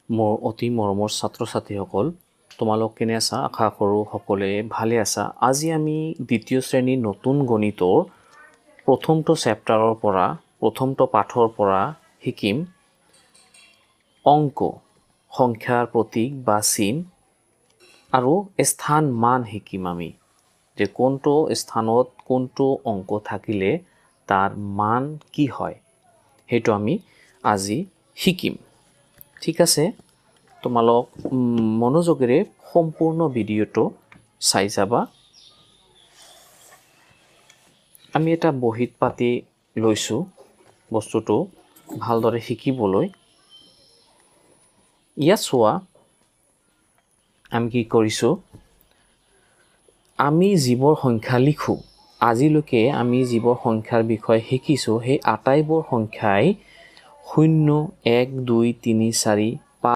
মোৰ অতি মৰমৰ ছাত্ৰ ছাত্ৰীসকল, তোমালোক কেনে আছা? আশা কৰোঁ সকলোৱে ভালে আছা। আজি আমি দ্বিতীয় শ্ৰেণীৰ নতুন গণিতৰ প্ৰথমটো চেপ্টাৰৰ পৰা প্ৰথমটো পাঠৰ পৰা শিকিম অংক, সংখ্যাৰ প্ৰতীক বা চিন আৰু স্থান মান শিকিম আমি। যে কোনটো স্থানত কোনটো অংক থাকিলে তাৰ মান কি হয় সেইটো আমি আজি শিকিম। ঠিক আছে, তোমালোক মনোযোগেৰে সম্পূৰ্ণ ভিডিঅ'টো চাই যাবা। আমি এটা বহীত পাতি লৈছোঁ বস্তুটো ভালদৰে শিকিবলৈ। ইয়াত চোৱা, আমি কি কৰিছোঁ, আমি যিবোৰ সংখ্যা লিখোঁ, আজিলৈকে আমি যিবোৰ সংখ্যাৰ বিষয়ে শিকিছোঁ সেই আটাইবোৰ সংখ্যাই 0, 1, 2, 3, 4,